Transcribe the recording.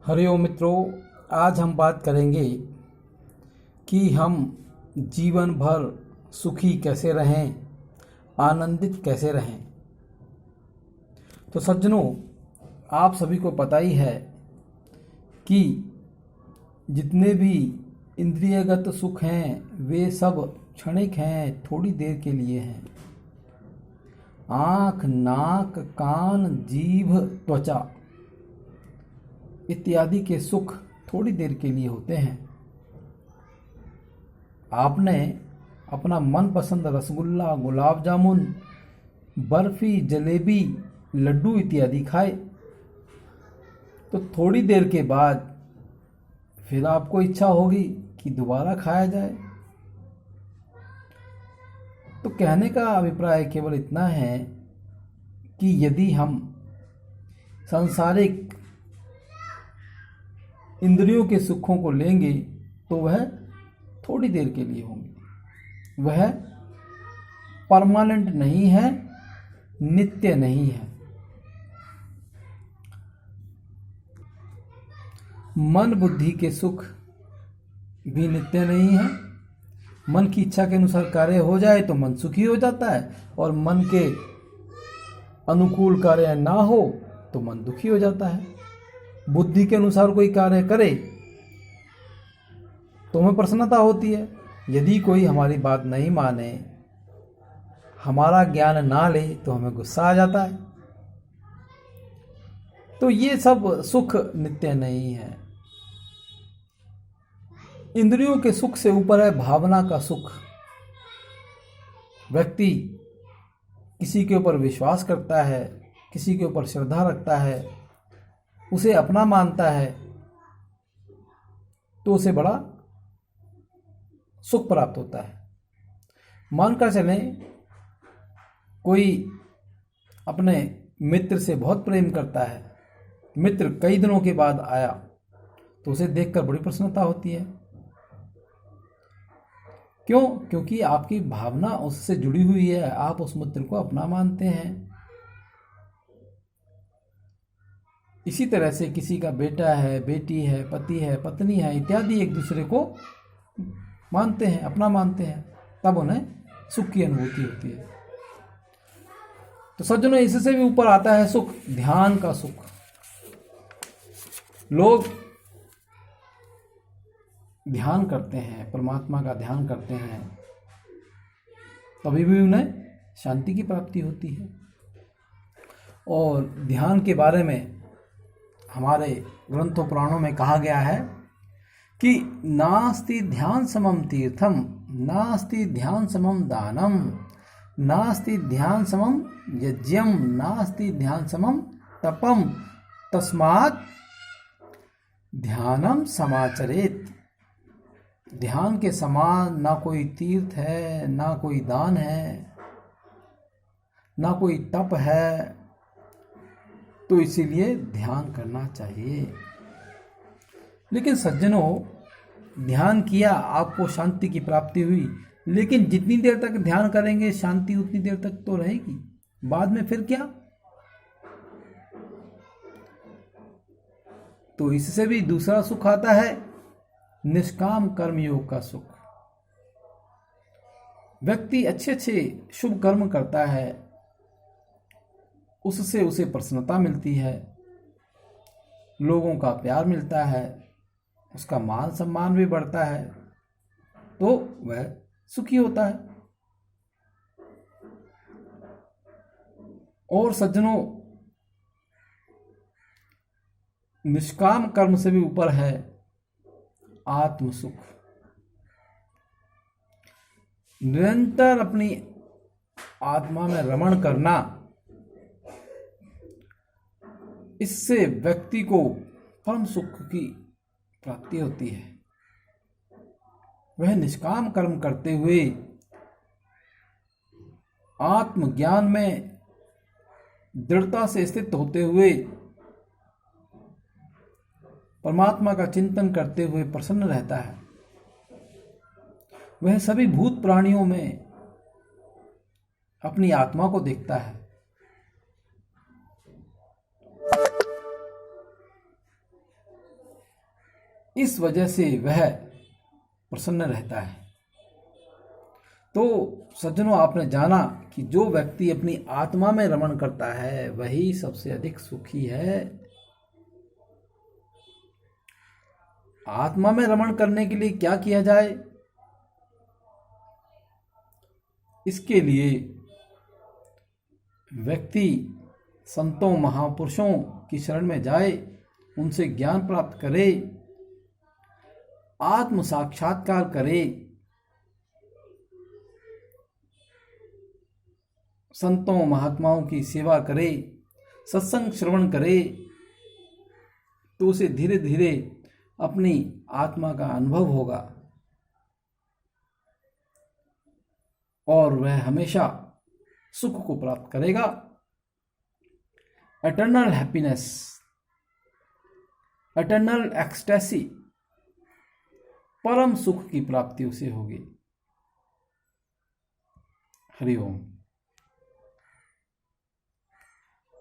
हरिओम मित्रों, आज हम बात करेंगे कि हम जीवन भर सुखी कैसे रहें, आनंदित कैसे रहें। तो सज्जनों, आप सभी को पता ही है कि जितने भी इंद्रियगत सुख हैं वे सब क्षणिक हैं, थोड़ी देर के लिए हैं। आँख, नाक, कान, जीभ, त्वचा इत्यादि के सुख थोड़ी देर के लिए होते हैं। आपने अपना मनपसंद रसगुल्ला, गुलाब जामुन, बर्फी, जलेबी, लड्डू इत्यादि खाए तो थोड़ी देर के बाद फिर आपको इच्छा होगी कि दोबारा खाया जाए। तो कहने का अभिप्राय केवल इतना है कि यदि हम सांसारिक इंद्रियों के सुखों को लेंगे तो वह थोड़ी देर के लिए होंगे, वह परमानेंट नहीं है, नित्य नहीं है। मन बुद्धि के सुख भी नित्य नहीं है। मन की इच्छा के अनुसार कार्य हो जाए तो मन सुखी हो जाता है, और मन के अनुकूल कार्य ना हो तो मन दुखी हो जाता है। बुद्धि के अनुसार कोई कार्य करे तो हमें प्रसन्नता होती है। यदि कोई हमारी बात नहीं माने, हमारा ज्ञान ना ले, तो हमें गुस्सा आ जाता है। तो ये सब सुख नित्य नहीं है। इंद्रियों के सुख से ऊपर है भावना का सुख। व्यक्ति किसी के ऊपर विश्वास करता है, किसी के ऊपर श्रद्धा रखता है, उसे अपना मानता है, तो उसे बड़ा सुख प्राप्त होता है। मानकर चलें, कोई अपने मित्र से बहुत प्रेम करता है, मित्र कई दिनों के बाद आया तो उसे देखकर बड़ी प्रसन्नता होती है। क्यों? क्योंकि आपकी भावना उससे जुड़ी हुई है, आप उस मित्र को अपना मानते हैं। इसी तरह से किसी का बेटा है, बेटी है, पति है, पत्नी है इत्यादि एक दूसरे को मानते हैं, अपना मानते हैं, तब उन्हें सुख की अनुभूति होती है। तो सज्जनों, इससे भी ऊपर आता है सुख, ध्यान का सुख। लोग ध्यान करते हैं, परमात्मा का ध्यान करते हैं, तभी भी उन्हें शांति की प्राप्ति होती है। और ध्यान के बारे में हमारे ग्रंथों पुराणों में कहा गया है कि नास्ति ध्यान समम तीर्थम, नास्ति ध्यान समम दानम, नास्ति ध्यान समम यज्ञम, नास्ति ध्यान समम तपम, तस्मात् ध्यानम समाचरेत। ध्यान के समान ना कोई तीर्थ है, ना कोई दान है, ना कोई तप है, तो इसीलिए ध्यान करना चाहिए। लेकिन सज्जनों, ध्यान किया, आपको शांति की प्राप्ति हुई, लेकिन जितनी देर तक ध्यान करेंगे शांति उतनी देर तक तो रहेगी, बाद में फिर क्या? तो इससे भी दूसरा सुख आता है, निष्काम कर्मयोग का सुख। व्यक्ति अच्छे अच्छे शुभ कर्म करता है, उससे उसे प्रसन्नता मिलती है, लोगों का प्यार मिलता है, उसका मान सम्मान भी बढ़ता है, तो वह सुखी होता है। और सज्जनों, निष्काम कर्म से भी ऊपर है आत्म सुख। निरंतर अपनी आत्मा में रमण करना, इससे व्यक्ति को परम सुख की प्राप्ति होती है। वह निष्काम कर्म करते हुए आत्मज्ञान में दृढ़ता से स्थित होते हुए, परमात्मा का चिंतन करते हुए प्रसन्न रहता है। वह सभी भूत प्राणियों में अपनी आत्मा को देखता है। इस वजह से वह प्रसन्न रहता है। तो सज्जनों, आपने जाना कि जो व्यक्ति अपनी आत्मा में रमण करता है वही सबसे अधिक सुखी है। आत्मा में रमण करने के लिए क्या किया जाए? इसके लिए व्यक्ति संतों महापुरुषों की शरण में जाए, उनसे ज्ञान प्राप्त करे, आत्म साक्षात्कार करे, संतों महात्माओं की सेवा करे, सत्संग श्रवण करे, तो उसे धीरे धीरे अपनी आत्मा का अनुभव होगा और वह हमेशा सुख को प्राप्त करेगा। एटर्नल हैप्पीनेस, एटर्नल एक्सटेसी, परम सुख की प्राप्ति उसे होगी। हरि ओम।